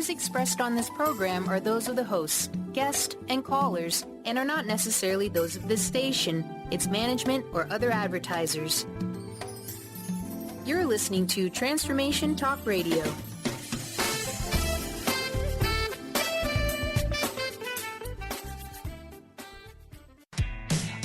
views expressed on this program are those of the hosts, guests, and callers, and are not necessarily those of this station, its management, or other advertisers. You're listening to Transformation Talk Radio.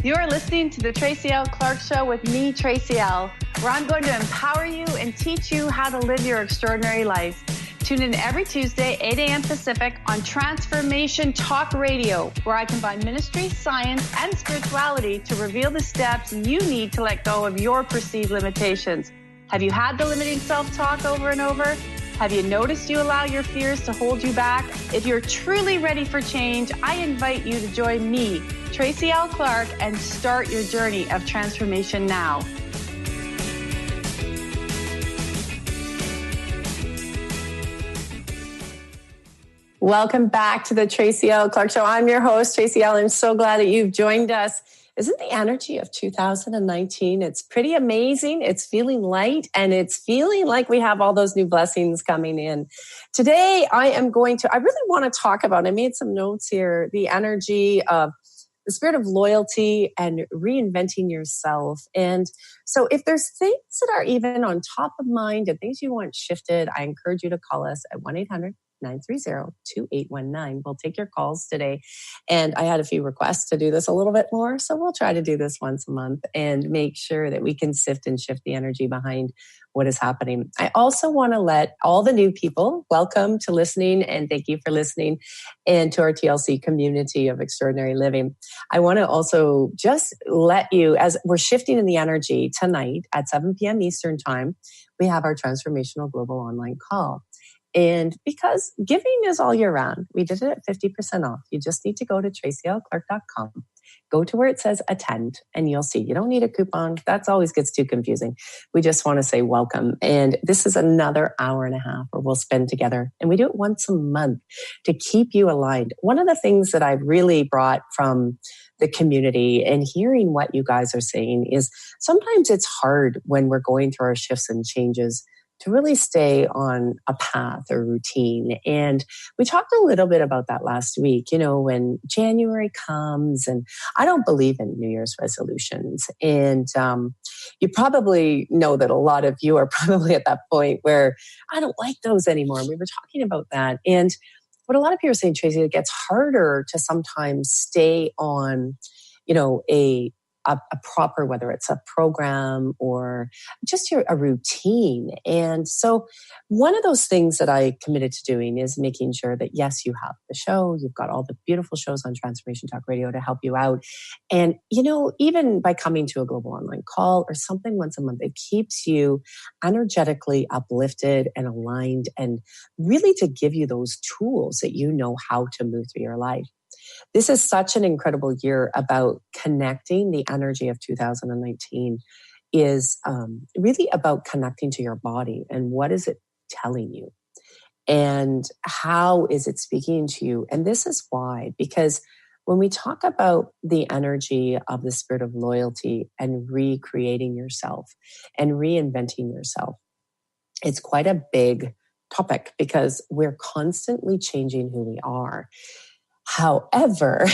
You are listening to the Tracy L. Clark Show with me, Tracy L., where I'm going to empower you and teach you how to live your extraordinary life. Tune in every Tuesday, 8 a.m. Pacific on Transformation Talk Radio, where I combine ministry, science, and spirituality to reveal the steps you need to let go of your perceived limitations. Have you had the limiting self-talk over and over? Have you noticed you allow your fears to hold you back? If you're truly ready for change, I invite you to join me, Tracy L. Clark, and start your journey of transformation now. Welcome back to the Tracy L. Clark Show. I'm your host, Tracy L. I'm so glad that you've joined us. Isn't the energy of 2019? It's pretty amazing. It's feeling light and it's feeling like we have all those new blessings coming in. Today, I really want to talk about, I made some notes here, the energy of the spirit of loyalty and reinventing yourself. And so if there's things that are even on top of mind and things you want shifted, I encourage you to call us at 1-800-930-2819. We'll take your calls today. And I had a few requests to do this a little bit more. So we'll try to do this once a month and make sure that we can sift and shift the energy behind what is happening. I also want to let all the new people welcome to listening and thank you for listening and to our TLC community of extraordinary living. I want to also just let you, as we're shifting in the energy tonight at 7 p.m. Eastern time, we have our transformational global online call. And because giving is all year round, we did it at 50% off. You just need to go to tracylclark.com, go to where it says attend, and you'll see. You don't need a coupon. That's always gets too confusing. We just want to say welcome. And this is another hour and a half where we'll spend together. And we do it once a month to keep you aligned. One of the things that I've really brought from the community and hearing what you guys are saying is sometimes it's hard when we're going through our shifts and changes to really stay on a path or routine. And we talked a little bit about that last week, when January comes, and I don't believe in New Year's resolutions. And you probably know that a lot of you are probably at that point where I don't like those anymore. We were talking about that. And what a lot of people are saying, Tracy, it gets harder to sometimes stay on, a proper, whether it's a program or just a routine. And so one of those things that I committed to doing is making sure that, yes, you have the show, you've got all the beautiful shows on Transformation Talk Radio to help you out. And, even by coming to a global online call or something once a month, it keeps you energetically uplifted and aligned and really to give you those tools that you know how to move through your life. This is such an incredible year about connecting. The energy of 2019 is really about connecting to your body and what is it telling you and how is it speaking to you. And this is why, because when we talk about the energy of the spirit of loyalty and recreating yourself and reinventing yourself, it's quite a big topic because we're constantly changing who we are. However,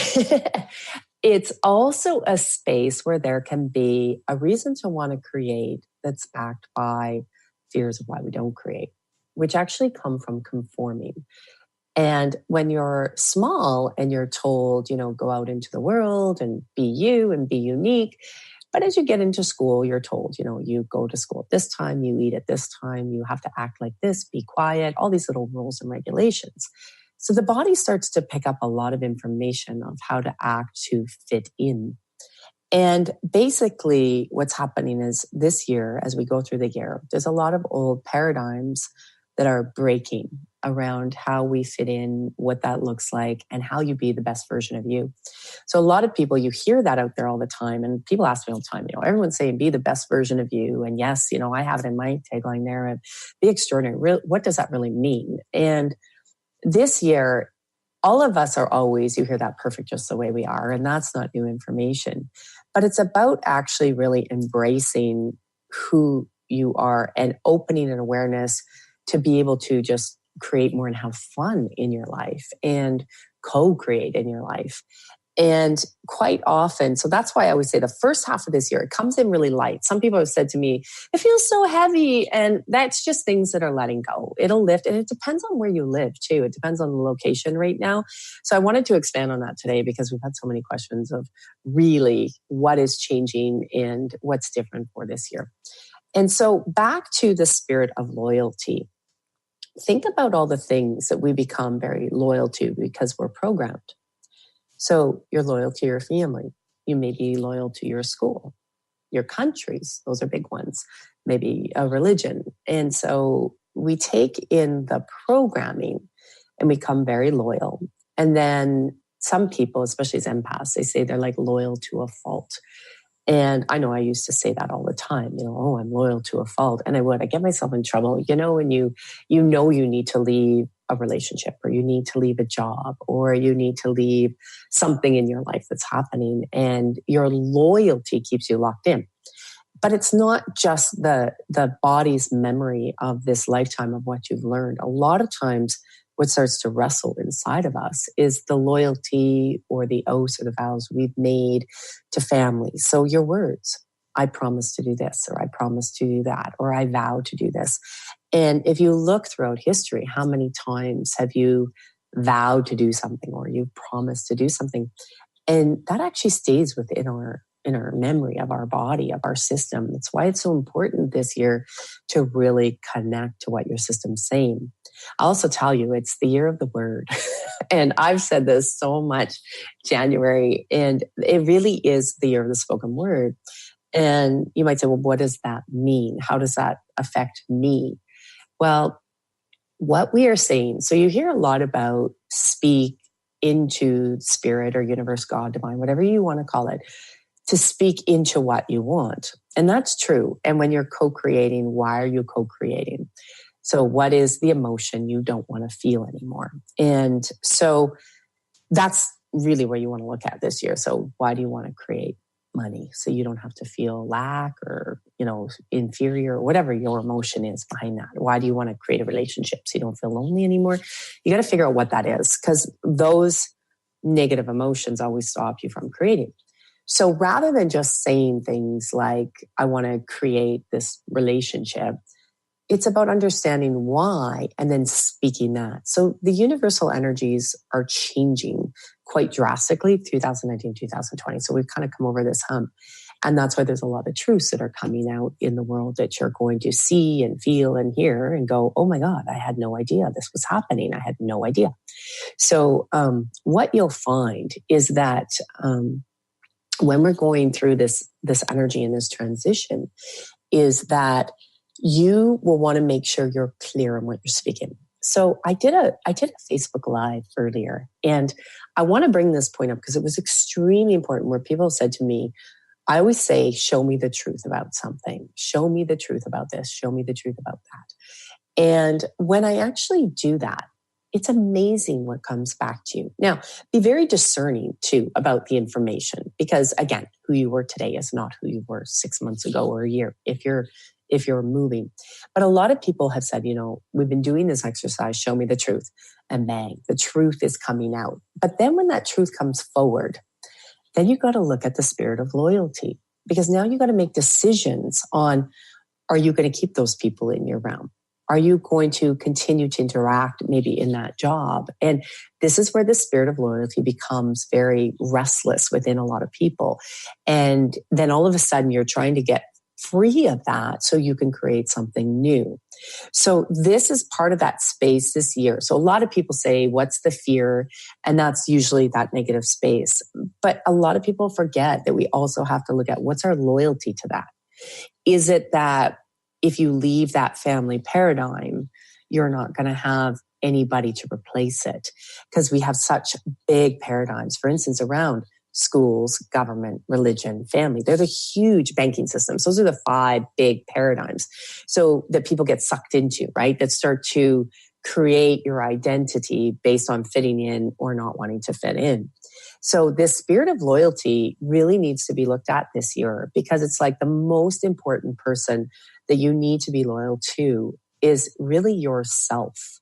it's also a space where there can be a reason to want to create that's backed by fears of why we don't create, which actually come from conforming. And when you're small and you're told, go out into the world and be you and be unique. But as you get into school, you're told, you go to school at this time, you eat at this time, you have to act like this, be quiet, all these little rules and regulations. So the body starts to pick up a lot of information of how to act to fit in. And basically what's happening is this year, as we go through the year, there's a lot of old paradigms that are breaking around how we fit in, what that looks like, and how you be the best version of you. So a lot of people, you hear that out there all the time. And people ask me all the time, everyone's saying, be the best version of you. And yes, I have it in my tagline there of be extraordinary. What does that really mean? And this year, all of us are always, you hear that perfect just the way we are, and that's not new information. But it's about actually really embracing who you are and opening an awareness to be able to just create more and have fun in your life and co-create in your life. And quite often, so that's why I always say the first half of this year, it comes in really light. Some people have said to me, it feels so heavy. And that's just things that are letting go. It'll lift. And it depends on where you live too. It depends on the location right now. So I wanted to expand on that today because we've had so many questions of really what is changing and what's different for this year. And so back to the spirit of loyalty. Think about all the things that we become very loyal to because we're programmed. So you're loyal to your family. You may be loyal to your school, your countries. Those are big ones. Maybe a religion. And so we take in the programming and become very loyal. And then some people, especially as empaths, they say they're like loyal to a fault. And I know I used to say that all the time, oh, I'm loyal to a fault. And I get myself in trouble, when you need to leave a relationship or you need to leave a job or you need to leave something in your life that's happening and your loyalty keeps you locked in. But it's not just the body's memory of this lifetime of what you've learned. A lot of times what starts to wrestle inside of us is the loyalty or the oaths or the vows we've made to family. So your words, I promise to do this, or I promise to do that, or I vow to do this. And if you look throughout history, how many times have you vowed to do something or you promised to do something? And that actually stays within our memory of our body, of our system. That's why it's so important this year to really connect to what your system's saying. I'll also tell you, it's the year of the word. And I've said this so much, January, and it really is the year of the spoken word. And you might say, well, what does that mean? How does that affect me? Well, what we are saying, so you hear a lot about speak into spirit or universe, God, divine, whatever you want to call it, to speak into what you want. And that's true. And when you're co-creating, why are you co-creating? So what is the emotion you don't want to feel anymore? And so that's really where you want to look at this year. So why do you want to create money? So you don't have to feel lack or, inferior, or whatever your emotion is behind that. Why do you want to create a relationship so you don't feel lonely anymore? You got to figure out what that is, because those negative emotions always stop you from creating. So rather than just saying things like, I want to create this relationship, it's about understanding why and then speaking that. So the universal energies are changing quite drastically 2019, 2020. So we've kind of come over this hump. And that's why there's a lot of truths that are coming out in the world that you're going to see and feel and hear and go, oh my God, I had no idea this was happening. I had no idea. So what you'll find is that when we're going through this energy and this transition is that you will want to make sure you're clear on what you're speaking. So I did a Facebook Live earlier, and I want to bring this point up because it was extremely important where people said to me, I always say, show me the truth about something. Show me the truth about this. Show me the truth about that. And when I actually do that, it's amazing what comes back to you. Now, be very discerning too about the information because again, who you were today is not who you were 6 months ago or a year if you're moving. But a lot of people have said, we've been doing this exercise, show me the truth. And bang, the truth is coming out. But then when that truth comes forward, then you got to look at the spirit of loyalty because now you got to make decisions on, are you going to keep those people in your realm? Are you going to continue to interact maybe in that job? And this is where the spirit of loyalty becomes very restless within a lot of people. And then all of a sudden you're trying to get free of that so you can create something new. So this is part of that space this year. So a lot of people say, what's the fear? And that's usually that negative space. But a lot of people forget that we also have to look at what's our loyalty to that. Is it that if you leave that family paradigm, you're not going to have anybody to replace it? Because we have such big paradigms, for instance, around schools, government, religion, family. They're the huge banking systems. Those are the 5 big paradigms. So that people get sucked into, right? That start to create your identity based on fitting in or not wanting to fit in. So this spirit of loyalty really needs to be looked at this year because it's like the most important person that you need to be loyal to is really yourself.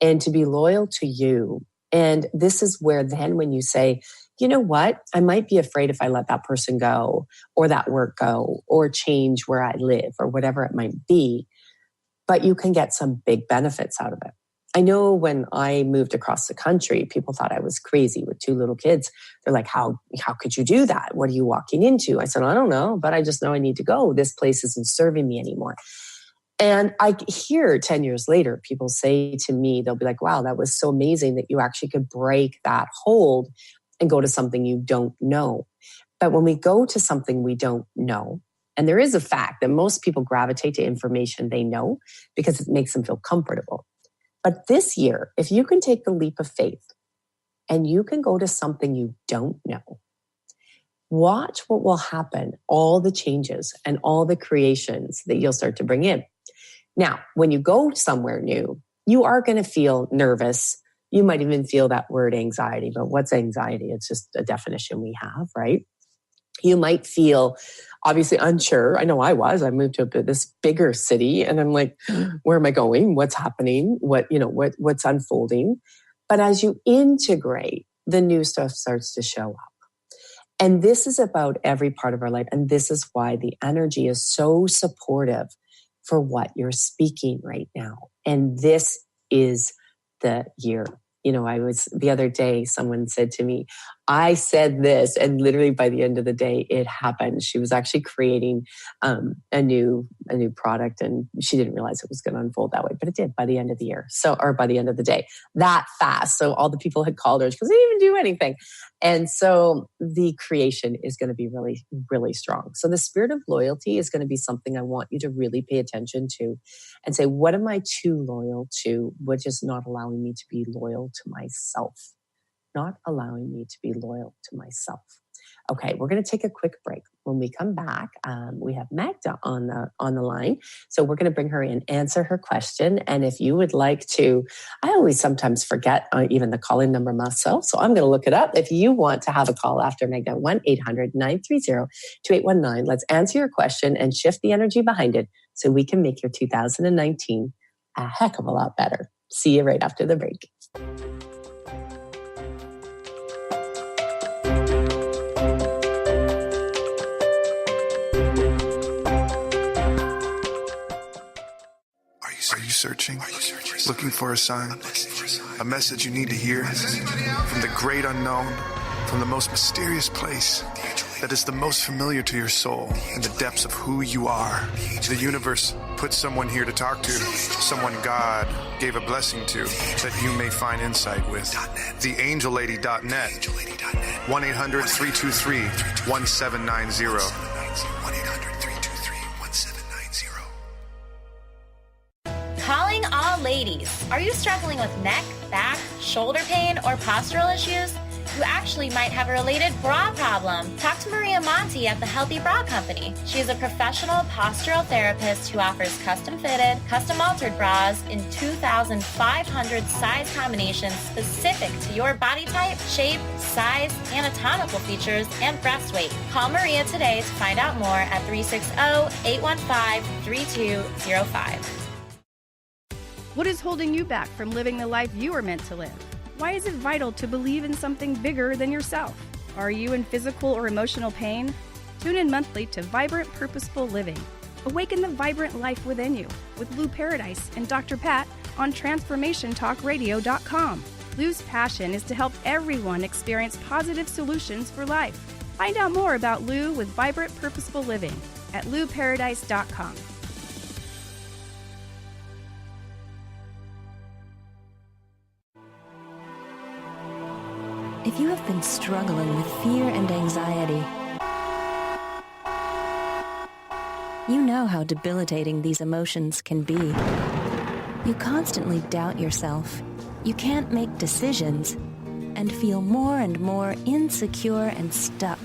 and to be loyal to you. And this is where then when you say, you know what, I might be afraid if I let that person go or that work go or change where I live or whatever it might be, but you can get some big benefits out of it. I know when I moved across the country, people thought I was crazy with 2 little kids. They're like, how could you do that? What are you walking into? I said, I don't know, but I just know I need to go. This place isn't serving me anymore. And I hear 10 years later, people say to me, they'll be like, wow, that was so amazing that you actually could break that hold and go to something you don't know. But when we go to something we don't know, and there is a fact that most people gravitate to information they know because it makes them feel comfortable. But this year, if you can take the leap of faith and you can go to something you don't know, watch what will happen, all the changes and all the creations that you'll start to bring in. Now, when you go somewhere new, you are going to feel nervous. You might even feel that word anxiety, but what's anxiety? It's just a definition we have, right? You might feel obviously unsure. I know I was. I moved to this bigger city and I'm like, where am I going? What's happening? What's unfolding? But as you integrate, the new stuff starts to show up. And this is about every part of our life. And this is why the energy is so supportive for what you're speaking right now. And this is the year. The other day, someone said to me, I said this, and literally by the end of the day, it happened. She was actually creating a new product, and she didn't realize it was going to unfold that way, but it did by the end of the year. Or by the end of the day, that fast. So all the people had called her because they didn't even do anything. And so the creation is going to be really, really strong. So the spirit of loyalty is going to be something I want you to really pay attention to and say, what am I too loyal to, which is not allowing me to be loyal to myself? Not allowing me to be loyal to myself. Okay, we're going to take a quick break. When we come back, we have Magda on the line. So we're going to bring her in, answer her question. And if you would like to, I always sometimes forget even the call-in number myself. So I'm going to look it up. If you want to have a call after Magda, 1-800-930-2819. Let's answer your question and shift the energy behind it so we can make your 2019 a heck of a lot better. See you right after the break. Are you searching? Looking for a sign? A message you need to hear? From the great unknown, from the most mysterious place that is the most familiar to your soul in the depths of who you are. The universe put someone here to talk to, someone God gave a blessing to, that you may find insight with. TheAngelLady.net, 1-800-323-1790. Calling all ladies. Are you struggling with neck, back, shoulder pain, or postural issues? You actually might have a related bra problem. Talk to Maria Monti at the Healthy Bra Company. She is a professional postural therapist who offers custom-fitted, custom-altered bras in 2,500 size combinations specific to your body type, shape, size, anatomical features, and breast weight. Call Maria today to find out more at 360-815-3205. What is holding you back from living the life you are meant to live? Why is it vital to believe in something bigger than yourself? Are you in physical or emotional pain? Tune in monthly to Vibrant Purposeful Living. Awaken the vibrant life within you with Lou Paradise and Dr. Pat on TransformationTalkRadio.com. Lou's passion is to help everyone experience positive solutions for life. Find out more about Lou with Vibrant Purposeful Living at LouParadise.com. If you have been struggling with fear and anxiety, you know how debilitating these emotions can be. You constantly doubt yourself, you can't make decisions, and feel more and more insecure and stuck.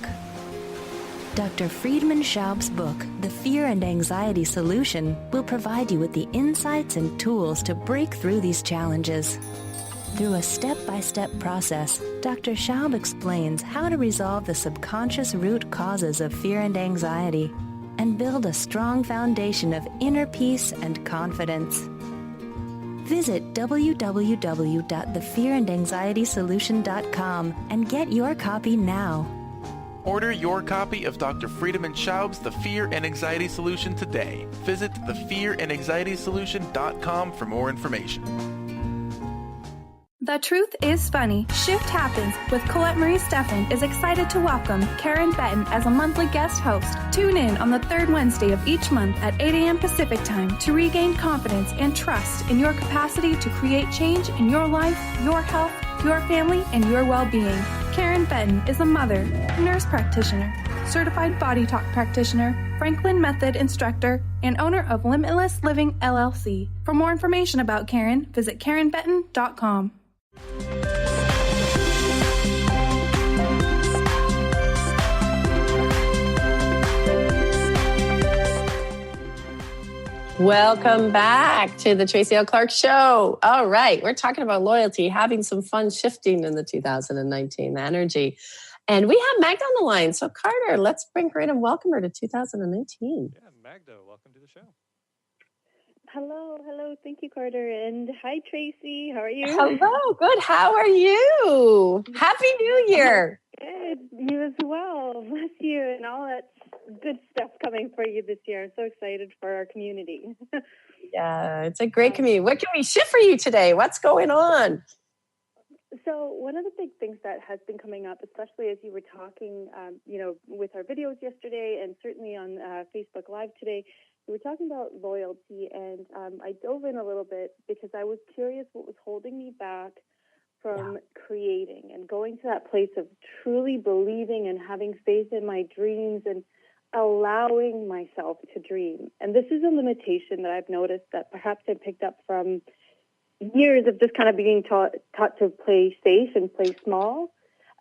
Dr. Friedman Schaub's book, The Fear and Anxiety Solution, will provide you with the insights and tools to break through these challenges. Through a step-by-step process, Dr. Schaub explains how to resolve the subconscious root causes of fear and anxiety and build a strong foundation of inner peace and confidence. Visit www.thefearandanxietysolution.com and get your copy now. Order your copy of Dr. Friedemann Schaub's The Fear and Anxiety Solution today. Visit thefearandanxietysolution.com for more information. The Truth is Funny. Shift Happens with Colette Marie Steffen is excited to welcome Karen Benton as a monthly guest host. Tune in on the third Wednesday of each month at 8 a.m. Pacific Time to regain confidence and trust in your capacity to create change in your life, your health, your family, and your well-being. Karen Benton is a mother, nurse practitioner, certified body talk practitioner, Franklin Method instructor, and owner of Limitless Living LLC. For more information about Karen, visit KarenBenton.com. Welcome back to the Tracy L. Clark Show. All right, we're talking about loyalty, having some fun shifting in the 2019 energy. And we have Magda on the line. So Carter, let's bring her in and welcome her to 2019. Yeah, Magda, welcome to the show. Hello. Thank you, Carter. And hi, Tracy. How are you? Hello, good. How are you? Happy New Year. Good. You as well. Bless you and all that good stuff coming for you this year. I'm so excited for our community. Yeah, it's a great community. What can we shift for you today? What's going on? So one of the big things that has been coming up, especially as you were talking, with our videos yesterday and certainly on Facebook Live today, we were talking about loyalty, and I dove in a little bit because I was curious what was holding me back from creating and going to that place of truly believing and having faith in my dreams and allowing myself to dream. And this is a limitation that I've noticed that perhaps I picked up from years of just kind of being taught to play safe and play small.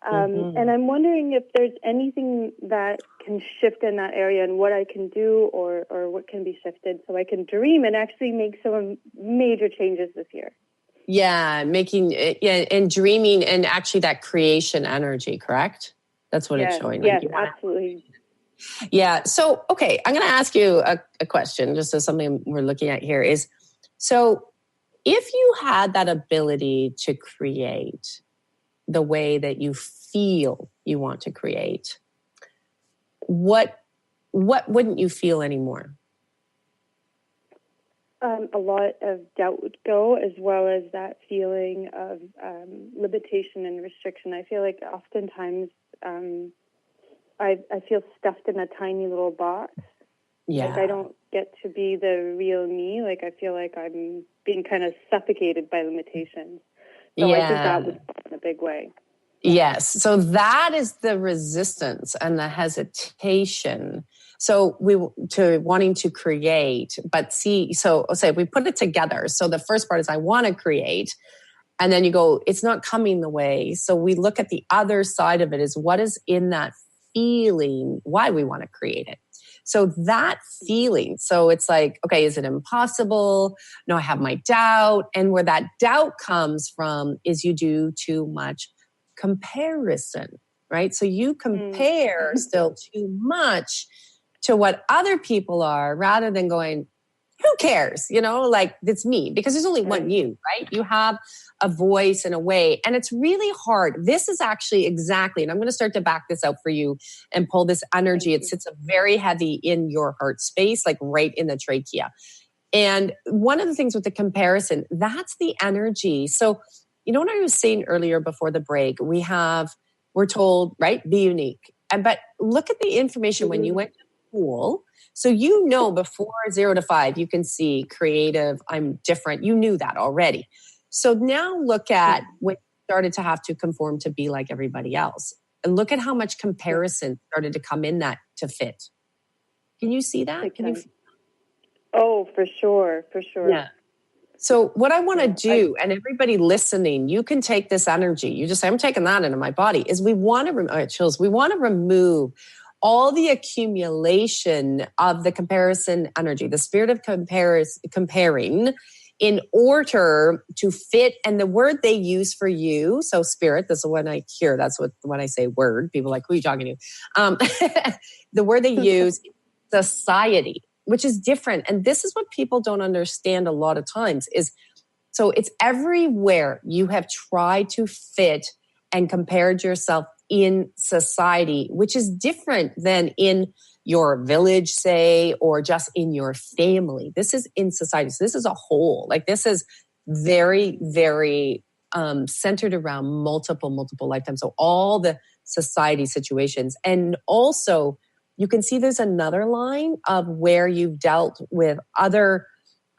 And I'm wondering if there's anything that can shift in that area and what I can do or what can be shifted so I can dream and actually make some major changes this year. Yeah, and dreaming and actually that creation energy, correct? That's what it's showing. Yes, absolutely. Yeah. So, okay, I'm going to ask you a question, just as something we're looking at here is, so if you had that ability to create the way that you feel you want to create, what wouldn't you feel anymore? A lot of doubt would go, as well as that feeling of limitation and restriction. I feel like oftentimes I feel stuffed in a tiny little box. Yeah. Like I don't get to be the real me. Like I feel like I'm being kind of suffocated by limitations. So I think that would fall in a big way. Yes. So that is the resistance and the hesitation. So to wanting to create, but say we put it together. So the first part is I want to create. And then you go, it's not coming the way. So we look at the other side of it is what is in that feeling, why we want to create it. So that feeling, so it's like, okay, is it impossible? No, I have my doubt. And where that doubt comes from is you do too much comparison, right? So you compare still too much to what other people are rather than going, who cares? Like it's me, because there's only one you, right? You have a voice and a way, and it's really hard. This is actually exactly, and I'm going to start to back this out for you and pull this energy. It sits very heavy in your heart space, like right in the trachea. And one of the things with the comparison, that's the energy. So, what I was saying earlier before the break, we're told, right? Be unique. But look at the information when you went to school. So before 0 to 5, you can see creative, I'm different. You knew that already. So now look at when you started to have to conform to be like everybody else. And look at how much comparison started to come in that to fit. Can you see that? Oh, for sure. Yeah. So what I want to do, and everybody listening, you can take this energy. You just say, I'm taking that into my body, is we want to remove all the accumulation of the comparison energy, the spirit of comparing in order to fit. And the word they use for you, so spirit, this is when I hear, that's what when I say word, people are like, who are you talking to? The word they use is society, which is different. And this is what people don't understand a lot of times is So it's everywhere you have tried to fit and compared yourself in society, which is different than in your village, say, or just in your family. This is in society. So this is a whole. Like this is very, very centered around multiple lifetimes. So all the society situations. And also you can see there's another line of where you've dealt with other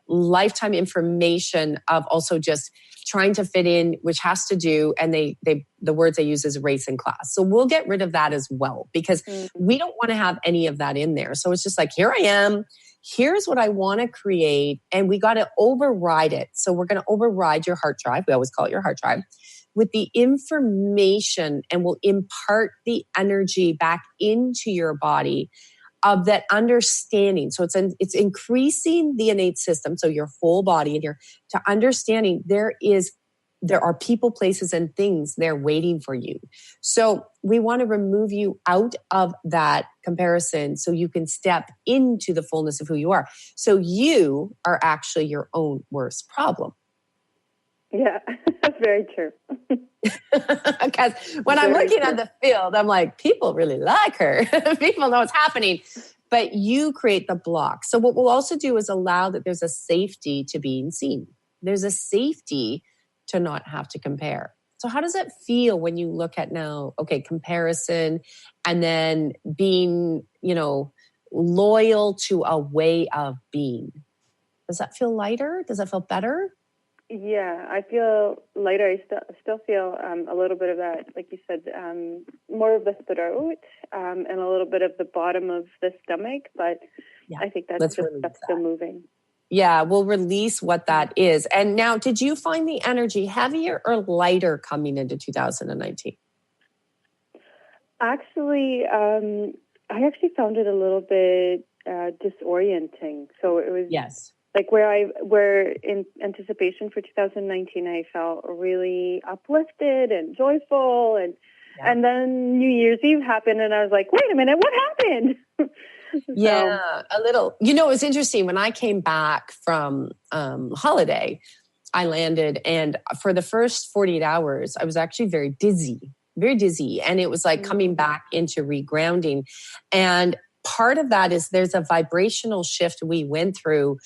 lifetime information of also just trying to fit in, which has to do, and the words they use is race and class. So we'll get rid of that as well, because we don't want to have any of that in there. So it's just like, here I am, here's what I want to create, and we got to override it. So we're going to override your heart drive. We always call it your heart drive with the information, and we'll impart the energy back into your body of that understanding. So it's increasing the innate system, so your whole body in here, to understanding there are people, places, and things there waiting for you. So we want to remove you out of that comparison so you can step into the fullness of who you are. So you are actually your own worst problem. Yeah, that's very true. Because when I'm looking at the field, I'm like, people really like her. People know what's happening. But you create the block. So what we'll also do is allow that there's a safety to being seen. There's a safety to not have to compare. So how does it feel when you look at now, okay, comparison, and then being, loyal to a way of being? Does that feel lighter? Does that feel better? Yeah, I feel lighter. I still feel a little bit of that, like you said, more of the throat and a little bit of the bottom of the stomach. But yeah, I think that's still moving. Yeah, we'll release what that is. And now, did you find the energy heavier or lighter coming into 2019? Actually, I actually found it a little bit disorienting. So it was... Yes. Like where in anticipation for 2019, I felt really uplifted and joyful, and then New Year's Eve happened, and I was like, wait a minute, what happened? Yeah, a little. It was interesting when I came back from holiday. I landed, and for the first 48 hours, I was actually very dizzy, and it was like coming back into regrounding, and part of that is there's a vibrational shift we went through.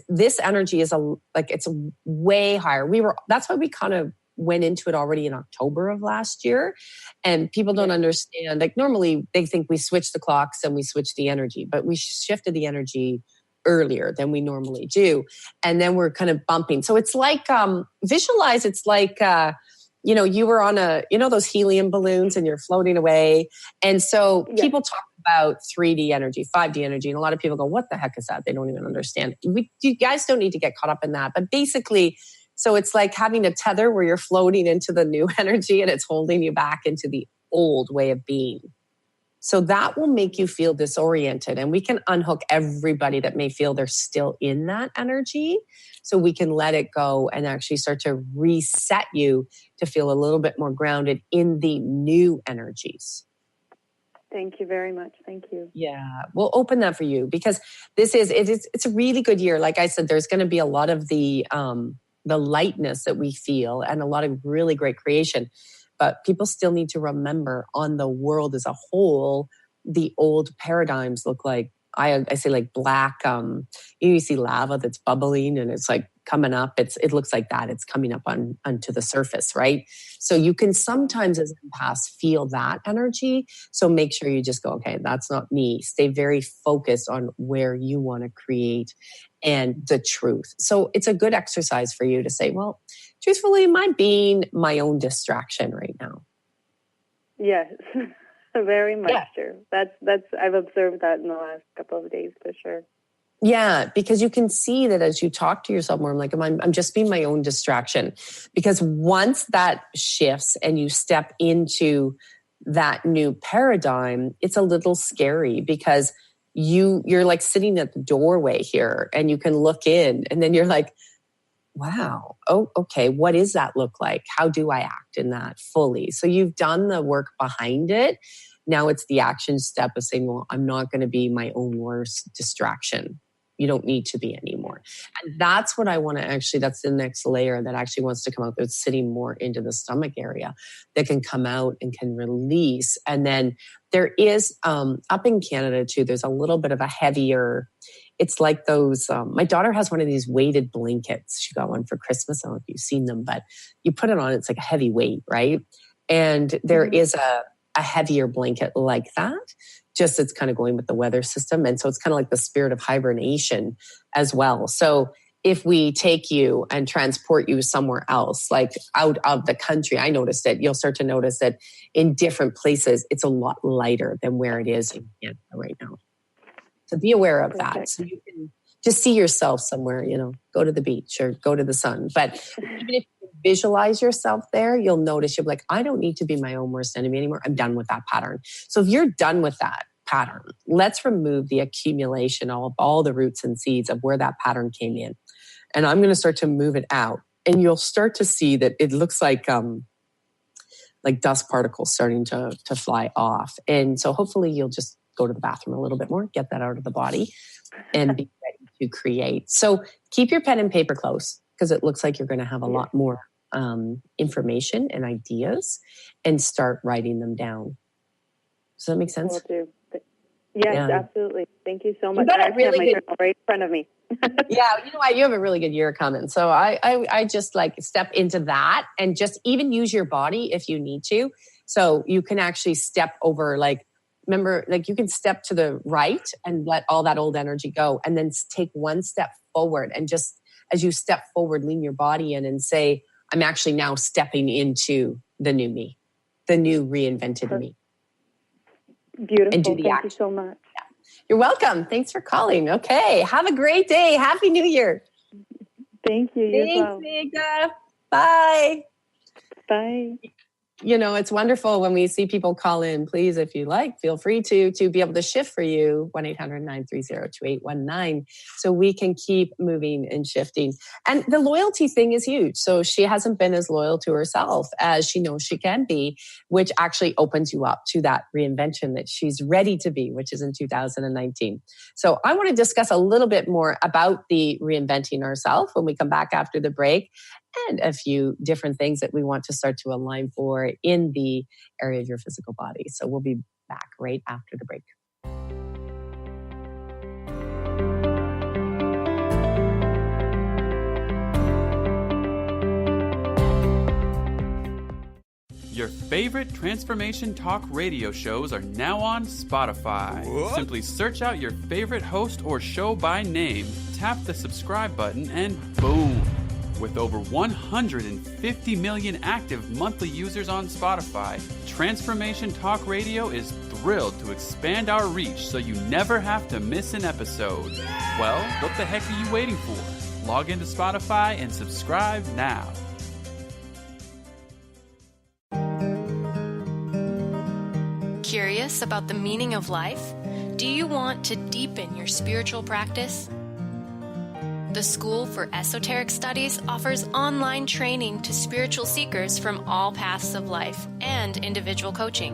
This energy is it's way higher. That's why we kind of went into it already in October of last year. And people don't understand, like normally they think we switch the clocks and we switch the energy, but we shifted the energy earlier than we normally do. And then we're kind of bumping. So it's like, visualize, it's like, you were on those helium balloons and you're floating away. And so people talk about 3D energy, 5D energy. And a lot of people go, what the heck is that? They don't even understand. You guys don't need to get caught up in that. But basically, so it's like having a tether where you're floating into the new energy and it's holding you back into the old way of being. So that will make you feel disoriented. And we can unhook everybody that may feel they're still in that energy. So we can let it go and actually start to reset you to feel a little bit more grounded in the new energies. Thank you very much. Thank you. Yeah, we'll open that for you because it's a really good year. Like I said, there's going to be a lot of the lightness that we feel and a lot of really great creation. But people still need to remember on the world as a whole, the old paradigms look like, I say like black, you see lava that's bubbling and it's like coming up. It looks like that. It's coming up onto the surface, right? So you can sometimes as empaths feel that energy. So make sure you just go, okay, that's not me. Stay very focused on where you want to create and the truth. So it's a good exercise for you to say, well, truthfully, am I being my own distraction right now? Yes. Very much true. That's I've observed that in the last couple of days for sure. Yeah, because you can see that as you talk to yourself more, I'm like, I'm just being my own distraction. Because once that shifts and you step into that new paradigm, it's a little scary because you're like sitting at the doorway here and you can look in and then you're like, wow, oh, okay, what does that look like? How do I act in that fully? So you've done the work behind it. Now it's the action step of saying, well, I'm not going to be my own worst distraction. You don't need to be anymore. And that's what I want to actually, that's the next layer that actually wants to come out. That's sitting more into the stomach area that can come out and can release. And then there is, up in Canada too, there's a little bit of a heavier, it's like those, my daughter has one of these weighted blankets. She got one for Christmas. I don't know if you've seen them, but you put it on, it's like a heavy weight, right? And there is a heavier blanket like that. Just it's kind of going with the weather system. And so it's kind of like the spirit of hibernation as well. So if we take you and transport you somewhere else, like out of the country, I noticed it. You'll start to notice that in different places, it's a lot lighter than where it is in Canada right now. So be aware of that. So you can just see yourself somewhere, go to the beach or go to the sun. But even if you visualize yourself there, you'll notice you'll be like, I don't need to be my own worst enemy anymore. I'm done with that pattern. So if you're done with that pattern, let's remove the accumulation of all the roots and seeds of where that pattern came in. And I'm going to start to move it out. And you'll start to see that it looks like dust particles starting to fly off. And so hopefully you'll just go to the bathroom a little bit more, get that out of the body, and be ready to create. So keep your pen and paper close, because it looks like you're going to have a lot more information and ideas, and start writing them down. Does that make sense? Will do. Yes, absolutely. Thank you so much. I have my journal right in front of me. Yeah, you know what? You have a really good year coming. So I just step into that, and just even use your body if you need to. So you can actually step over, remember, you can step to the right and let all that old energy go, and then take one step forward. And just as you step forward, lean your body in and say, I'm actually now stepping into the new me, the new reinvented me. Beautiful. And do the Thank action. you so much. Yeah. You're welcome. Thanks for calling. Okay. Have a great day. Happy New Year. Thank you. Thanks, Megha. Bye. Bye. It's wonderful when we see people call in. Please, if you like, feel free to be able to shift for you, 1-800-930-2819, so we can keep moving and shifting. And the loyalty thing is huge. So she hasn't been as loyal to herself as she knows she can be, which actually opens you up to that reinvention that she's ready to be, which is in 2019. So I want to discuss a little bit more about the reinventing ourselves when we come back after the break, and a few different things that we want to start to align for in the area of your physical body. So we'll be back right after the break. Your favorite transformation talk radio shows are now on Spotify. What? Simply search out your favorite host or show by name, tap the subscribe button, and boom! With over 150 million active monthly users on Spotify, Transformation Talk Radio is thrilled to expand our reach so you never have to miss an episode. Well, what the heck are you waiting for? Log into Spotify and subscribe now. Curious about the meaning of life? Do you want to deepen your spiritual practice? The School for Esoteric Studies offers online training to spiritual seekers from all paths of life and individual coaching.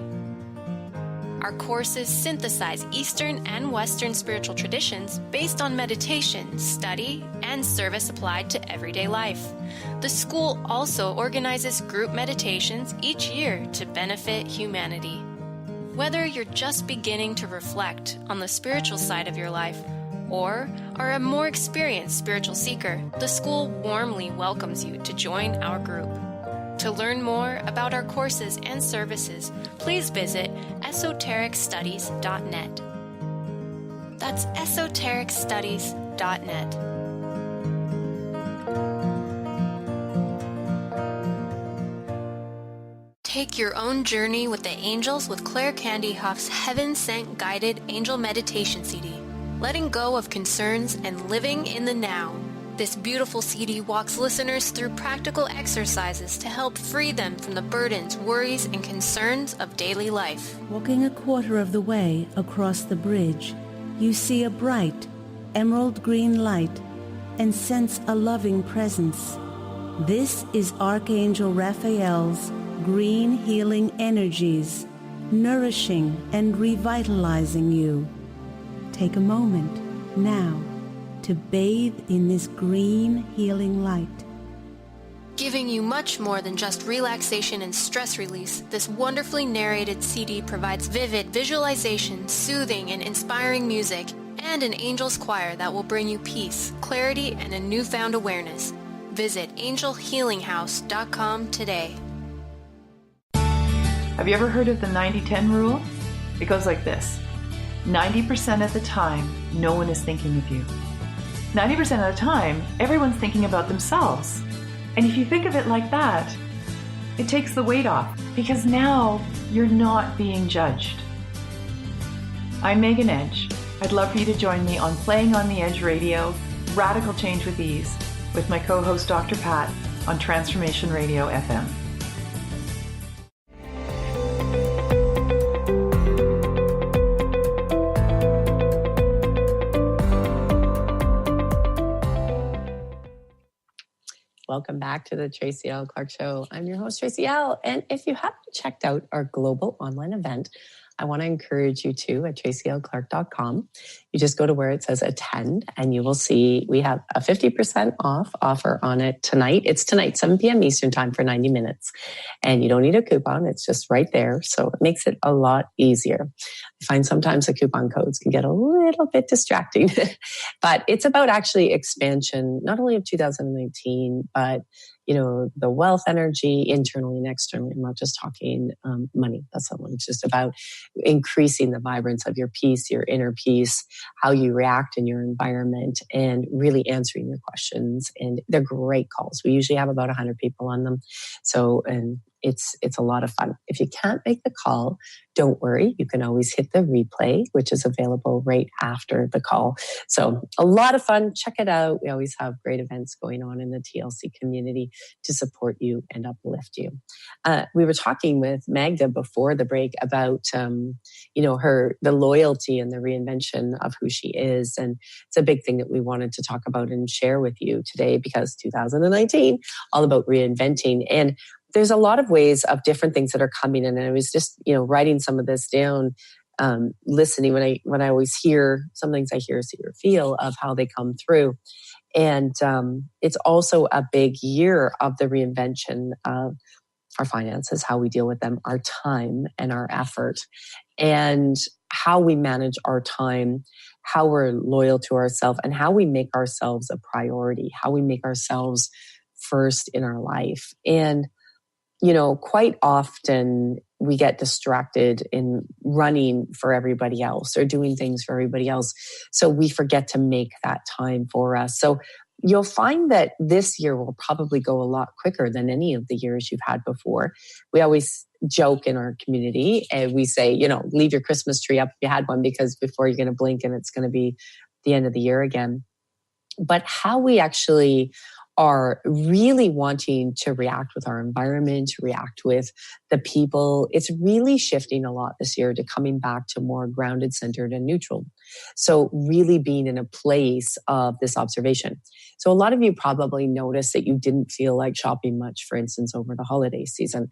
Our courses synthesize Eastern and Western spiritual traditions based on meditation, study, and service applied to everyday life. The school also organizes group meditations each year to benefit humanity. Whether you're just beginning to reflect on the spiritual side of your life, or are a more experienced spiritual seeker, the school warmly welcomes you to join our group. To learn more about our courses and services, please visit esotericstudies.net. That's esotericstudies.net. Take your own journey with the angels with Claire Candy Huff's Heaven Sent Guided Angel Meditation CD. Letting go of concerns and living in the now. This beautiful CD walks listeners through practical exercises to help free them from the burdens, worries, and concerns of daily life. Walking a quarter of the way across the bridge, you see a bright, emerald green light and sense a loving presence. This is Archangel Raphael's green healing energies, nourishing and revitalizing you. Take a moment now to bathe in this green, healing light. Giving you much more than just relaxation and stress release, this wonderfully narrated CD provides vivid visualization, soothing and inspiring music, and an angel's choir that will bring you peace, clarity, and a newfound awareness. Visit angelhealinghouse.com today. Have you ever heard of the 90-10 rule? It goes like this. 90% of the time, no one is thinking of you. 90% of the time, everyone's thinking about themselves. And if you think of it like that, it takes the weight off, because now you're not being judged. I'm Megan Edge. I'd love for you to join me on Playing on the Edge Radio, Radical Change with Ease, with my co-host Dr. Pat on Transformation Radio FM. Welcome back to the Tracy L. Clark Show. I'm your host, Tracy L. And if you haven't checked out our global online event, I want to encourage you to at tracylclark.com. You just go to where it says attend, and you will see we have a 50% off offer on it tonight. It's tonight, 7 p.m. Eastern time for 90 minutes. And you don't need a coupon. It's just right there. So it makes it a lot easier. I find sometimes the coupon codes can get a little bit distracting, but it's about actually expansion, not only of 2019, but the wealth energy internally and externally. I'm not just talking money. That's not what it's just about. Increasing the vibrance of your peace, your inner peace, how you react in your environment, and really answering your questions. And they're great calls. We usually have about 100 people on them. So, and it's a lot of fun. If you can't make the call, don't worry. You can always hit the replay, which is available right after the call. So a lot of fun. Check it out. We always have great events going on in the TLC community to support you and uplift you. We were talking with Magda before the break about, the loyalty and the reinvention of who she is. And it's a big thing that we wanted to talk about and share with you today, because 2019, all about reinventing. And there's a lot of ways of different things that are coming in. And I was just, writing some of this down, listening when I always hear, some things I hear, see or feel of how they come through. And it's also a big year of the reinvention of our finances, how we deal with them, our time and our effort, and how we manage our time, how we're loyal to ourselves, and how we make ourselves a priority, how we make ourselves first in our life. And quite often we get distracted in running for everybody else or doing things for everybody else. So we forget to make that time for us. So you'll find that this year will probably go a lot quicker than any of the years you've had before. We always joke in our community and we say, leave your Christmas tree up if you had one, because before you're going to blink and it's going to be the end of the year again. But how we actually are really wanting to react with our environment, to react with the people, it's really shifting a lot this year to coming back to more grounded, centered, and neutral. So really being in a place of this observation. So a lot of you probably noticed that you didn't feel like shopping much, for instance, over the holiday season,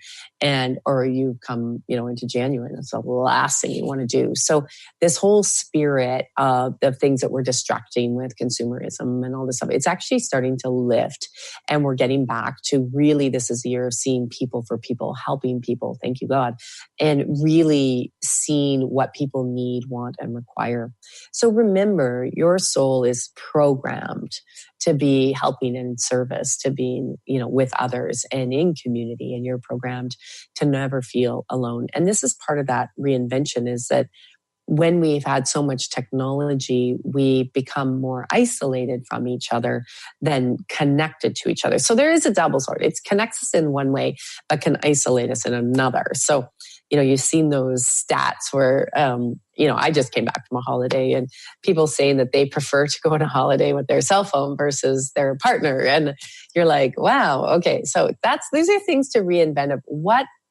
or you come, into January, and it's the last thing you want to do. So this whole spirit of the things that we're distracting with consumerism and all this stuff, it's actually starting to lift, and we're getting back to really, this is the year of seeing people for people, helping people, thank you God, and really seeing what people need, want, and require. So remember, your soul is programmed to be helping in service, to being, with others and in community, and you're programmed to never feel alone. And this is part of that reinvention, is that when we've had so much technology, we become more isolated from each other than connected to each other. So there is a double sword. It connects us in one way, but can isolate us in another. So, you've seen those stats where, I just came back from a holiday and people saying that they prefer to go on a holiday with their cell phone versus their partner. And you're like, wow, okay. So these are things to reinvent.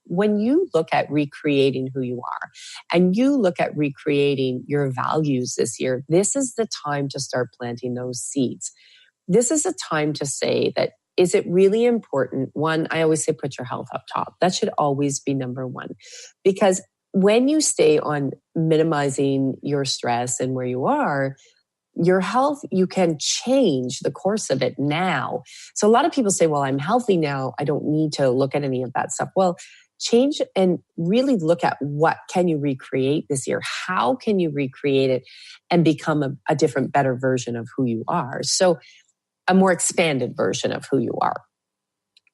When you look at recreating who you are and you look at recreating your values this year, this is the time to start planting those seeds. This is a time to say that, is it really important? One, I always say, put your health up top. That should always be number one, because when you stay on minimizing your stress and where you are, your health, you can change the course of it now. So a lot of people say, well, I'm healthy now. I don't need to look at any of that stuff. Well, change and really look at what can you recreate this year? How can you recreate it and become a different, better version of who you are? So a more expanded version of who you are.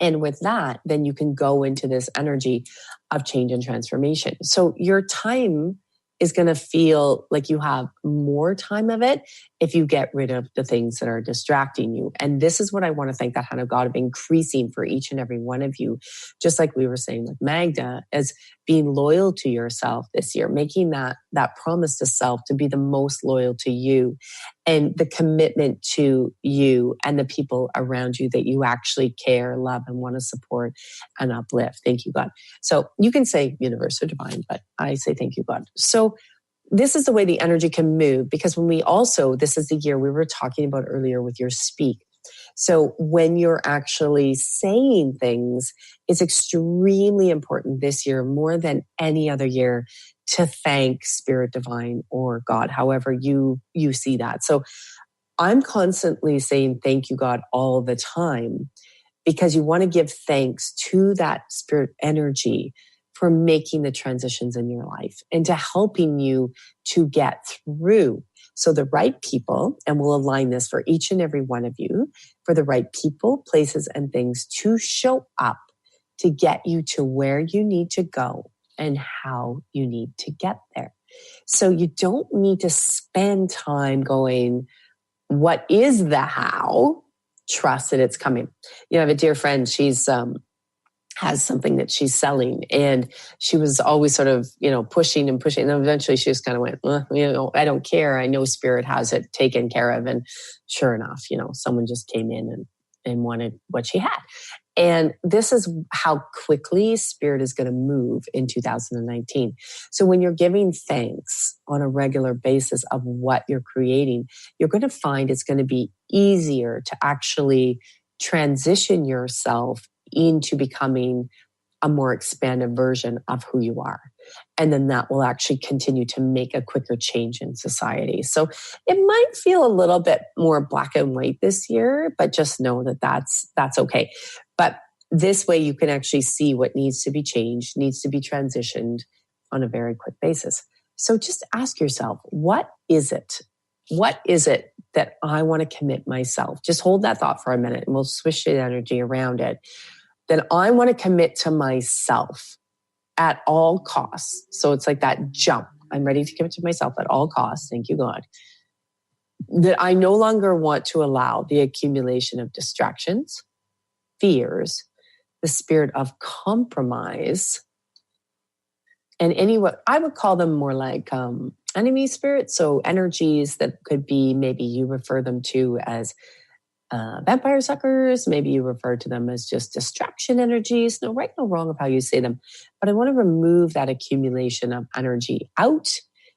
And with that, then you can go into this energy of change and transformation. So your time is going to feel like you have more time of it if you get rid of the things that are distracting you. And this is what I want to thank the hand of God of increasing for each and every one of you. Just like we were saying with Magda, as being loyal to yourself this year, making that promise to self to be the most loyal to you, and the commitment to you and the people around you that you actually care, love, and want to support and uplift. Thank you, God. So you can say universe or divine, but I say thank you, God. So this is the way the energy can move, because when we also, this is the year we were talking about earlier with your speak. So when you're actually saying things, it's extremely important this year, more than any other year, to thank Spirit Divine or God, however you see that. So I'm constantly saying thank you, God, all the time, because you want to give thanks to that spirit energy for making the transitions in your life and to helping you to get through. So the right people, and we'll align this for each and every one of you, for the right people, places, and things to show up to get you to where you need to go and how you need to get there. So you don't need to spend time going, what is the how? Trust that it's coming. You know, I have a dear friend, she's has something that she's selling, and she was always sort of, pushing and pushing. And eventually she just kind of went, I don't care. I know Spirit has it taken care of. And sure enough, someone just came in and wanted what she had. And this is how quickly Spirit is going to move in 2019. So when you're giving thanks on a regular basis of what you're creating, you're going to find it's going to be easier to actually transition yourself into becoming a more expanded version of who you are. And then that will actually continue to make a quicker change in society. So it might feel a little bit more black and white this year, but just know that that's okay. But this way you can actually see what needs to be changed, needs to be transitioned on a very quick basis. So just ask yourself, what is it? What is it that I want to commit myself? Just hold that thought for a minute and we'll switch the energy around it. That I want to commit to myself at all costs. So it's like that jump. I'm ready to commit to myself at all costs. Thank you, God. That I no longer want to allow the accumulation of distractions, fears, the spirit of compromise, and what I would call them more like enemy spirits. So energies that could be, maybe you refer them to as vampire suckers. Maybe you refer to them as just distraction energies. No right, no wrong of how you say them. But I want to remove that accumulation of energy out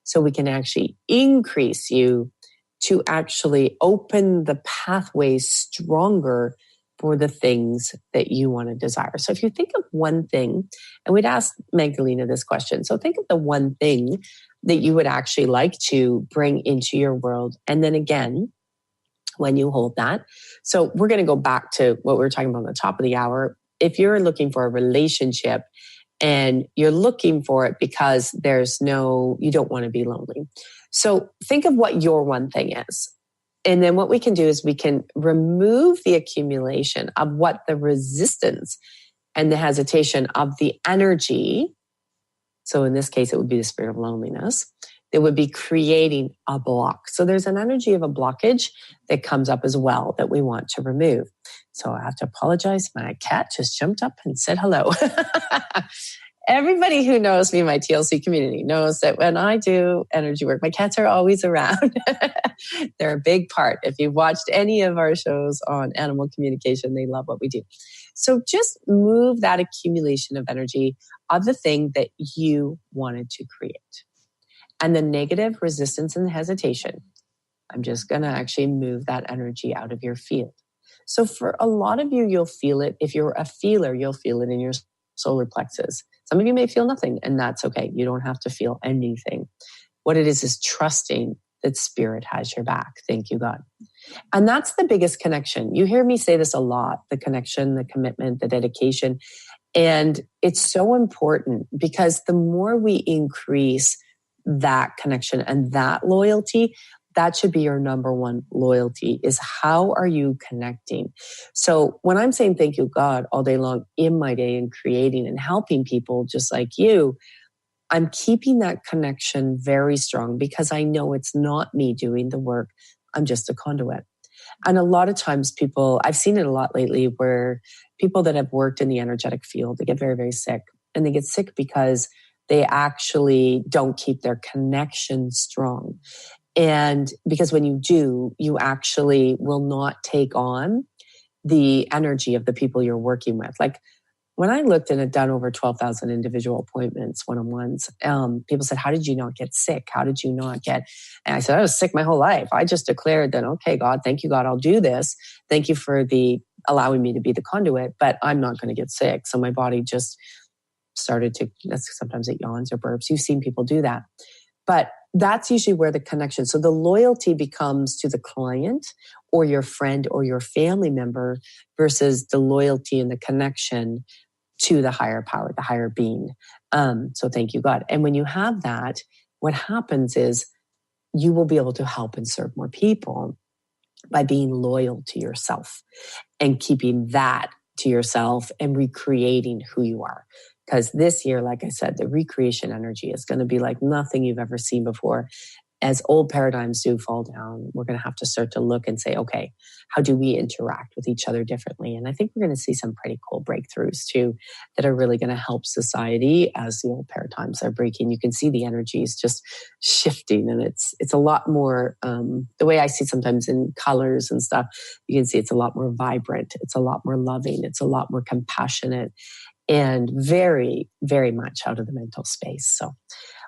so we can actually increase you to actually open the pathways stronger for the things that you want to desire. So if you think of one thing, and we'd ask Magdalena this question. So think of the one thing that you would actually like to bring into your world. And then again, when you hold that. So we're going to go back to what we were talking about on the top of the hour. If you're looking for a relationship and you're looking for it because you don't want to be lonely. So think of what your one thing is. And then what we can do is we can remove the accumulation of what the resistance and the hesitation of the energy. So in this case, it would be the spirit of loneliness. That would be creating a block. So there's an energy of a blockage that comes up as well that we want to remove. So I have to apologize. My cat just jumped up and said hello. Everybody who knows me in my TLC community knows that when I do energy work, my cats are always around. They're a big part. If you've watched any of our shows on animal communication, they love what we do. So just move that accumulation of energy of the thing that you wanted to create. And the negative resistance and hesitation, I'm just going to actually move that energy out of your field. So for a lot of you, you'll feel it. If you're a feeler, you'll feel it in your solar plexus. Some of you may feel nothing, and that's okay. You don't have to feel anything. What it is trusting that Spirit has your back. Thank you, God. And that's the biggest connection. You hear me say this a lot, the connection, the commitment, the dedication. And it's so important because the more we increase that connection and that loyalty, that should be your number one loyalty, is how are you connecting? So when I'm saying thank you, God, all day long in my day and creating and helping people just like you, I'm keeping that connection very strong because I know it's not me doing the work. I'm just a conduit. And a lot of times people, I've seen it a lot lately where people that have worked in the energetic field, they get very, very sick. And they get sick because they actually don't keep their connection strong. And because when you do, you actually will not take on the energy of the people you're working with. Like when I looked and had done over 12,000 individual appointments, one-on-ones, people said, how did you not get sick? How did you not get... And I said, I was sick my whole life. I just declared that, okay, God, thank you, God, I'll do this. Thank you for allowing me to be the conduit, but I'm not going to get sick. So my body just started to... Sometimes it yawns or burps. You've seen people do that. But that's usually where the connection... So the loyalty becomes to the client or your friend or your family member versus the loyalty and the connection to the higher power, the higher being. So thank you, God. And when you have that, what happens is you will be able to help and serve more people by being loyal to yourself and keeping that to yourself and recreating who you are. Because this year, like I said, the recreation energy is going to be like nothing you've ever seen before. As old paradigms do fall down, we're going to have to start to look and say, okay, how do we interact with each other differently? And I think we're going to see some pretty cool breakthroughs too that are really going to help society as the old paradigms are breaking. You can see the energies just shifting, and it's a lot more, the way I see sometimes in colors and stuff, you can see it's a lot more vibrant. It's a lot more loving. It's a lot more compassionate and very, very much out of the mental space. So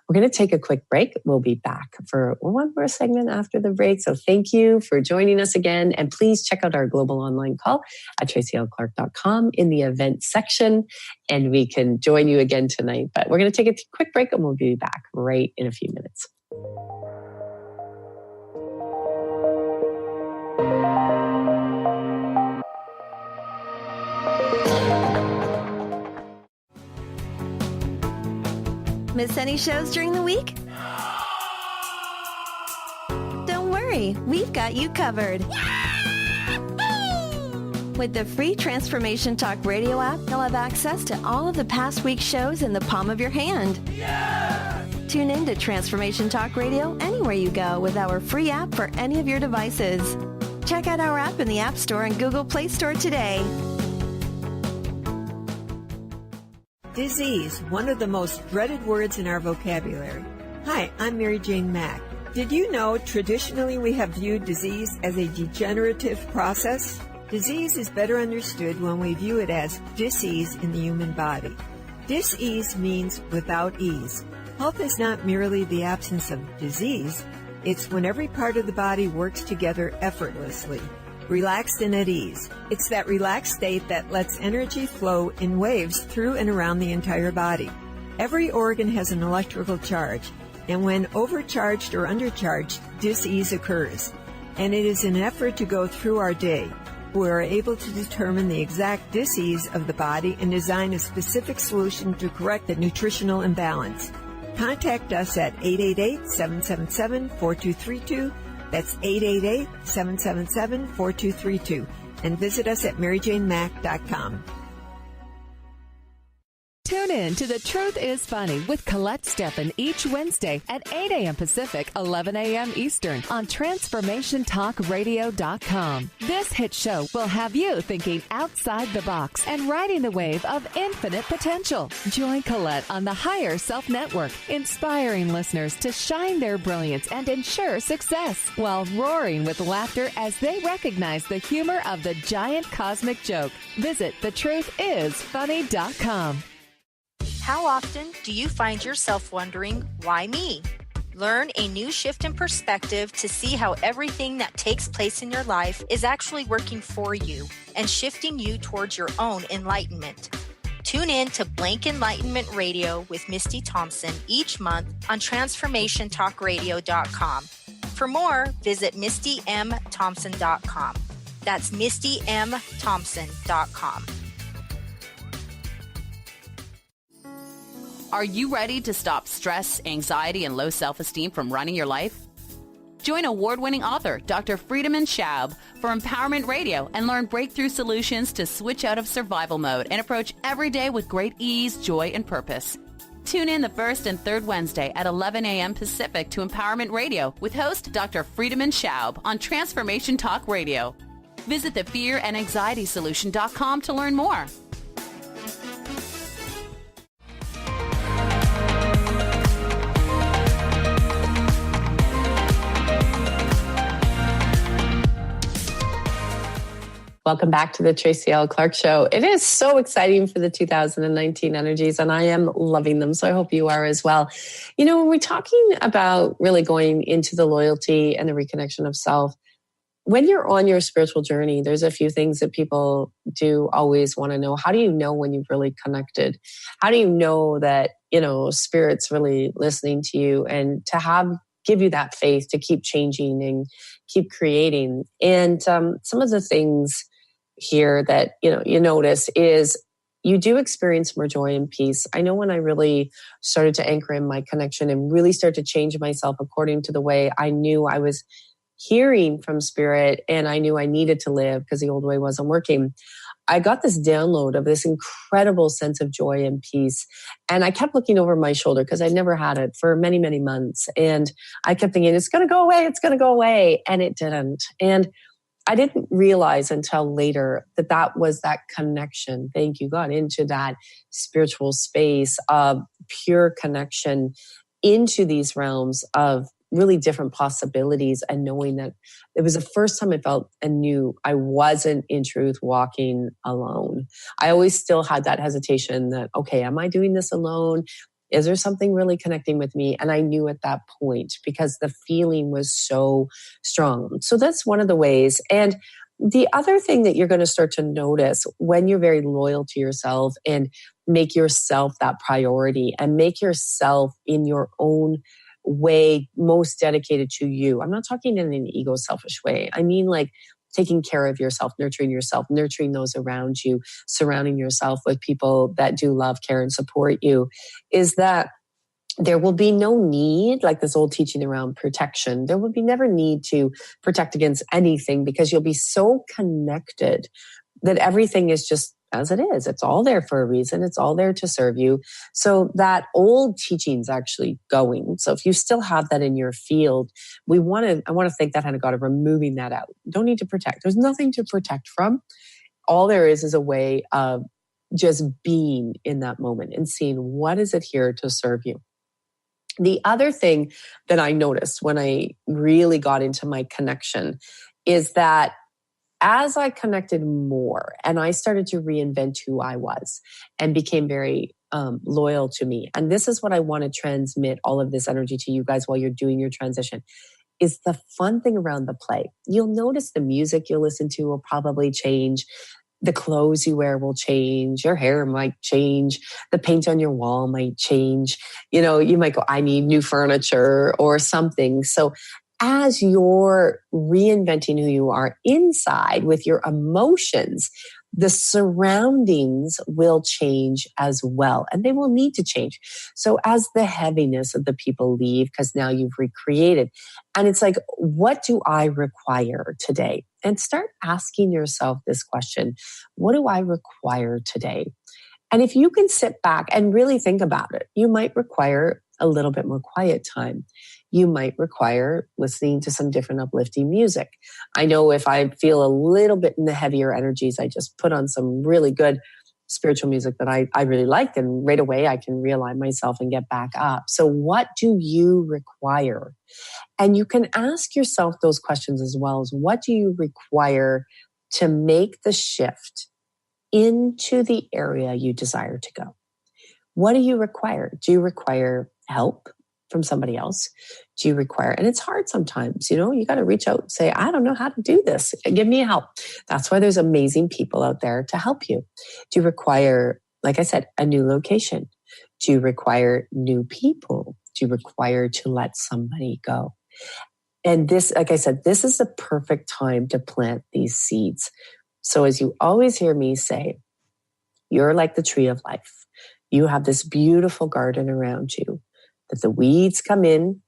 we're going to take a quick break. We'll be back for one more segment after the break. So thank you for joining us again. And please check out our global online call at tracylclark.com in the event section. And we can join you again tonight. But we're going to take a quick break and we'll be back right in a few minutes. Miss any shows during the week? Don't worry, we've got you covered. With the free Transformation Talk Radio app, you'll have access to all of the past week's shows in the palm of your hand. Tune in to Transformation Talk Radio anywhere you go with our free app for any of your devices. Check out our app in the App Store and Google Play Store today. Disease, one of the most dreaded words in our vocabulary. Hi, I'm Mary Jane Mack. Did you know traditionally we have viewed disease as a degenerative process? Disease is better understood when we view it as dis-ease in the human body. Dis-ease means without ease. Health is not merely the absence of disease. It's when every part of the body works together effortlessly, relaxed and at ease. It's that relaxed state that lets energy flow in waves through and around the entire body. Every organ has an electrical charge, and when overcharged or undercharged, dis-ease occurs. And it is an effort to go through our day. We are able to determine the exact dis-ease of the body and design a specific solution to correct the nutritional imbalance. Contact us at 888-777-4232. That's 888-777-4232. And visit us at maryjanemack.com. Tune in to The Truth is Funny with Colette Steffen each Wednesday at 8 a.m. Pacific, 11 a.m. Eastern on TransformationTalkRadio.com. This hit show will have you thinking outside the box and riding the wave of infinite potential. Join Colette on the Higher Self Network, inspiring listeners to shine their brilliance and ensure success while roaring with laughter as they recognize the humor of the giant cosmic joke. Visit TheTruthIsFunny.com. How often do you find yourself wondering, why me? Learn a new shift in perspective to see how everything that takes place in your life is actually working for you and shifting you towards your own enlightenment. Tune in to Blank Enlightenment Radio with Misty Thompson each month on TransformationTalkRadio.com. For more, visit MistyMThompson.com. That's MistyMThompson.com. Are you ready to stop stress, anxiety, and low self-esteem from running your life? Join award-winning author Dr. Friedemann Schaub for Empowerment Radio and learn breakthrough solutions to switch out of survival mode and approach every day with great ease, joy, and purpose. Tune in the first and third Wednesday at 11 a.m. Pacific to Empowerment Radio with host Dr. Friedemann Schaub on Transformation Talk Radio. Visit thefearandanxietysolution.com to learn more. Welcome back to the Tracy L. Clark Show. It is so exciting for the 2019 energies, and I am loving them. So I hope you are as well. You know, when we're talking about really going into the loyalty and the reconnection of self, when you're on your spiritual journey, there's a few things that people do always want to know. How do you know when you've really connected? How do you know that, you know, Spirit's really listening to you, and to give you that faith to keep changing and keep creating? And some of the things here that, you know, you notice is you do experience more joy and peace. I know when I really started to anchor in my connection and really start to change myself according to the way I knew I was hearing from Spirit, and I knew I needed to live because the old way wasn't working, I got this download of this incredible sense of joy and peace. And I kept looking over my shoulder because I'd never had it for many, many months. And I kept thinking, it's going to go away. It's going to go away. And it didn't. And I didn't realize until later that that was that connection. Thank you, God, into that spiritual space of pure connection into these realms of really different possibilities, and knowing that it was the first time I felt and knew I wasn't in truth walking alone. I always still had that hesitation that, okay, am I doing this alone? Is there something really connecting with me? And I knew at that point because the feeling was so strong. So that's one of the ways. And the other thing that you're going to start to notice when you're very loyal to yourself and make yourself that priority and make yourself in your own way most dedicated to you. I'm not talking in an ego selfish way. I mean like taking care of yourself, nurturing those around you, surrounding yourself with people that do love, care, and support you, is that there will be no need, like this old teaching around protection, there will be never need to protect against anything because you'll be so connected that everything is just as it is. It's all there for a reason. It's all there to serve you. So that old teaching's actually going. So if you still have that in your field, I want to thank that hand of God of removing that out. Don't need to protect. There's nothing to protect from. All there is a way of just being in that moment and seeing what is it here to serve you. The other thing that I noticed when I really got into my connection is that as I connected more and I started to reinvent who I was and became very loyal to me. And this is what I want to transmit all of this energy to you guys while you're doing your transition, is the fun thing around the play. You'll notice the music you'll listen to will probably change. The clothes you wear will change. Your hair might change. The paint on your wall might change. You know, you might go, I need new furniture or something. So as you're reinventing who you are inside with your emotions, the surroundings will change as well, and they will need to change. So as the heaviness of the people leave, because now you've recreated, and it's like, what do I require today? And start asking yourself this question: what do I require today? And if you can sit back and really think about it, you might require a little bit more quiet time. You might require listening to some different uplifting music. I know if I feel a little bit in the heavier energies, I just put on some really good spiritual music that I really like, and right away I can realign myself and get back up. So what do you require? And you can ask yourself those questions as well as, what do you require to make the shift into the area you desire to go? What do you require? Do you require help from somebody else? Do you require, and it's hard sometimes, you know, you got to reach out and say, I don't know how to do this. Give me help. That's why there's amazing people out there to help you. Do you require, like I said, a new location? Do you require new people? Do you require to let somebody go? And this, like I said, this is the perfect time to plant these seeds. So as you always hear me say, you're like the tree of life. You have this beautiful garden around you that the weeds come in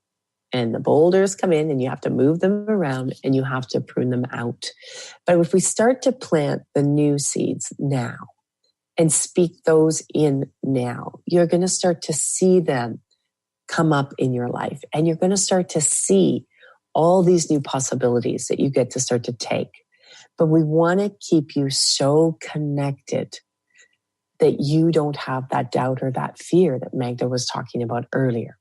and the boulders come in and you have to move them around and you have to prune them out. But if we start to plant the new seeds now and speak those in now, you're going to start to see them come up in your life. And you're going to start to see all these new possibilities that you get to start to take. But we want to keep you so connected that you don't have that doubt or that fear that Magda was talking about earlier.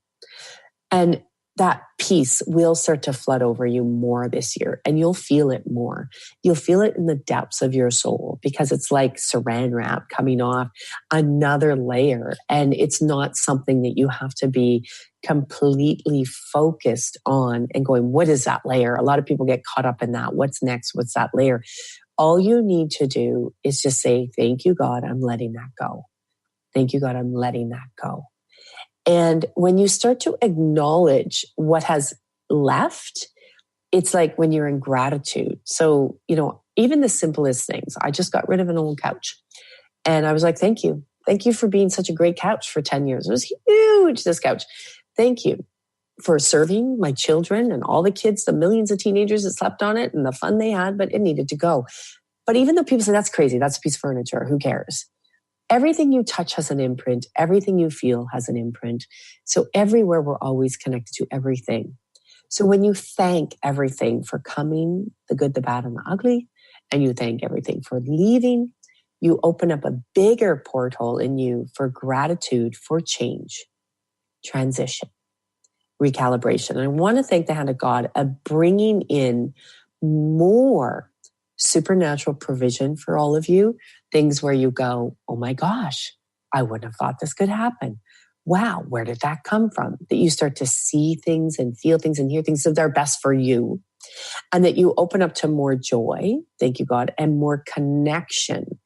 And that peace will start to flood over you more this year, and you'll feel it more. You'll feel it in the depths of your soul because it's like saran wrap coming off another layer. And it's not something that you have to be completely focused on and going, what is that layer? A lot of people get caught up in that. What's next? What's that layer? All you need to do is just say, thank you, God, I'm letting that go. Thank you, God, I'm letting that go. And when you start to acknowledge what has left, it's like when you're in gratitude. So, even the simplest things. I just got rid of an old couch. And I was like, thank you. Thank you for being such a great couch for 10 years. It was huge, this couch. Thank you for serving my children and all the kids, the millions of teenagers that slept on it and the fun they had, but it needed to go. But even though people say, that's crazy, that's a piece of furniture, who cares? Everything you touch has an imprint. Everything you feel has an imprint. So everywhere we're always connected to everything. So when you thank everything for coming, the good, the bad, and the ugly, and you thank everything for leaving, you open up a bigger portal in you for gratitude for change, transition, recalibration. And I want to thank the hand of God of bringing in more supernatural provision for all of you. Things where you go, oh my gosh, I wouldn't have thought this could happen. Wow, where did that come from? That you start to see things and feel things and hear things that are best for you. And that you open up to more joy, thank you, God, and more connection.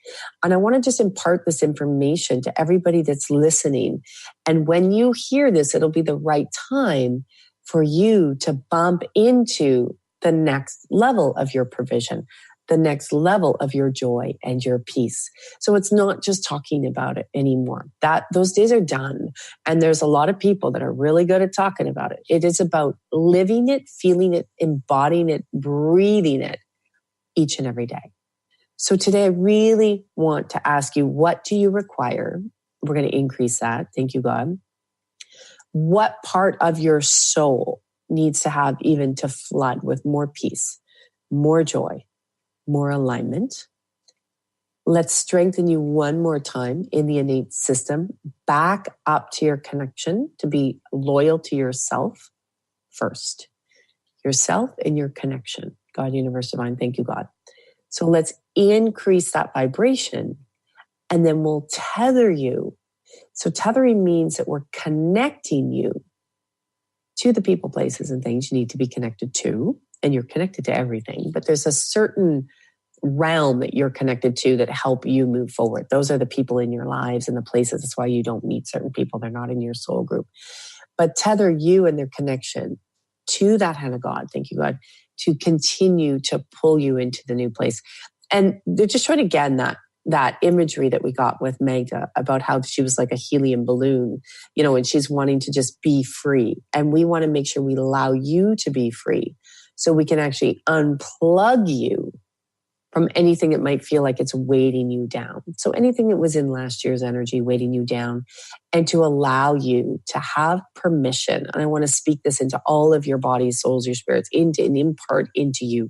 And I want to just impart this information to everybody that's listening. And when you hear this, it'll be the right time for you to bump into the next level of your provision, the next level of your joy and your peace. So it's not just talking about it anymore. Those days are done. And there's a lot of people that are really good at talking about it. It is about living it, feeling it, embodying it, breathing it each and every day. So today I really want to ask you, what do you require? We're going to increase that. Thank you, God. What part of your soul needs to have even to flood with more peace, more joy, more alignment? Let's strengthen you one more time in the innate system, back up to your connection, to be loyal to yourself first. Yourself and your connection. God, universe, divine, thank you, God. So let's increase that vibration and then we'll tether you. So tethering means that we're connecting you to the people, places, and things you need to be connected to. And you're connected to everything, but there's a certain realm that you're connected to that help you move forward. Those are the people in your lives and the places. That's why you don't meet certain people. They're not in your soul group. But tether you and their connection to that hand of God, thank you, God, to continue to pull you into the new place. And they're just trying to, again, that imagery that we got with Magda about how she was like a helium balloon, and she's wanting to just be free. And we want to make sure we allow you to be free, so we can actually unplug you from anything that might feel like it's weighting you down. So anything that was in last year's energy weighting you down, and to allow you to have permission. And I want to speak this into all of your bodies, souls, your spirits, and impart into you,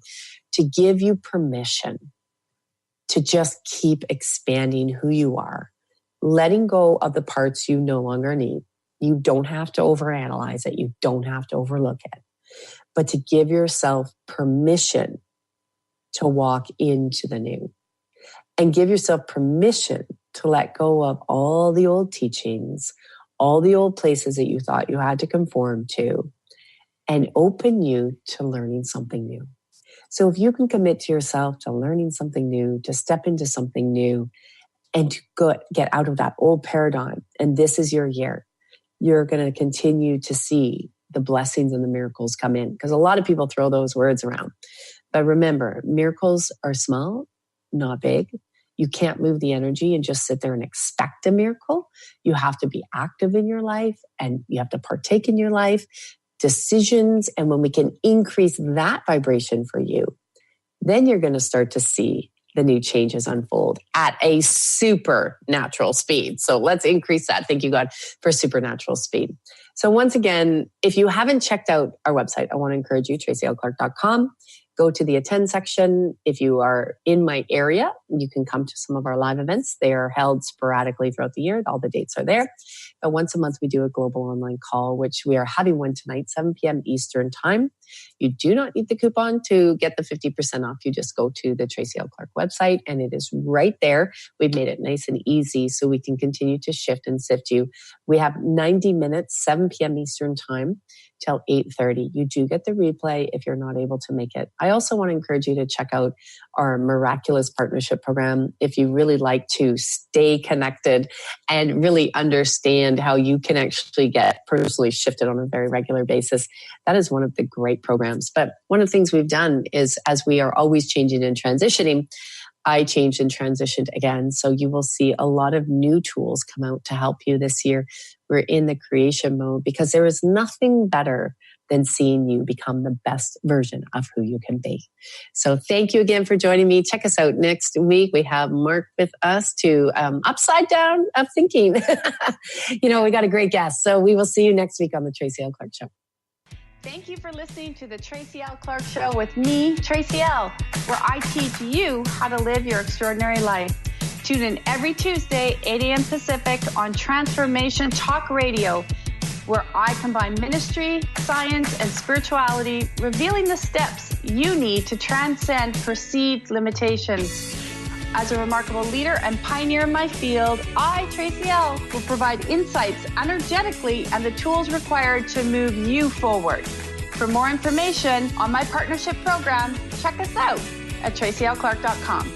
to give you permission to just keep expanding who you are, letting go of the parts you no longer need. You don't have to overanalyze it. You don't have to overlook it. But to give yourself permission to walk into the new, and give yourself permission to let go of all the old teachings, all the old places that you thought you had to conform to, and open you to learning something new. So if you can commit to yourself to learning something new, to step into something new, and to get out of that old paradigm, and this is your year, you're going to continue to see the blessings and the miracles come in. Because a lot of people throw those words around. But remember, miracles are small, not big. You can't move the energy and just sit there and expect a miracle. You have to be active in your life and you have to partake in your life, decisions. And when we can increase that vibration for you, then you're going to start to see the new changes unfold at a supernatural speed. So let's increase that. Thank you, God, for supernatural speed. So once again, if you haven't checked out our website, I want to encourage you, tracylclark.com. Go to the attend section. If you are in my area, you can come to some of our live events. They are held sporadically throughout the year. All the dates are there. But once a month, we do a global online call, which we are having one tonight, 7 p.m. Eastern time. You do not need the coupon to get the 50% off. You just go to the Tracy L. Clark website and it is right there. We've made it nice and easy so we can continue to shift and sift you. We have 90 minutes, 7 p.m. Eastern time till 8:30. You do get the replay if you're not able to make it. I also want to encourage you to check out our Miraculous Partnership Program if you really like to stay connected and really understand how you can actually get personally shifted on a very regular basis. That is one of the great programs. But one of the things we've done is, as we are always changing and transitioning, I changed and transitioned again. So you will see a lot of new tools come out to help you this year. We're in the creation mode because there is nothing better than seeing you become the best version of who you can be. So thank you again for joining me. Check us out next week. We have Mark with us to Upside Down of Thinking. We got a great guest. So we will see you next week on the Tracy L. Clark Show. Thank you for listening to the Tracy L. Clark Show with me, Tracy L., where I teach you how to live your extraordinary life. Tune in every Tuesday, 8 a.m. Pacific on Transformation Talk Radio, where I combine ministry, science, and spirituality, revealing the steps you need to transcend perceived limitations. As a remarkable leader and pioneer in my field, I, Tracy L., will provide insights energetically and the tools required to move you forward. For more information on my partnership program, check us out at tracylclark.com.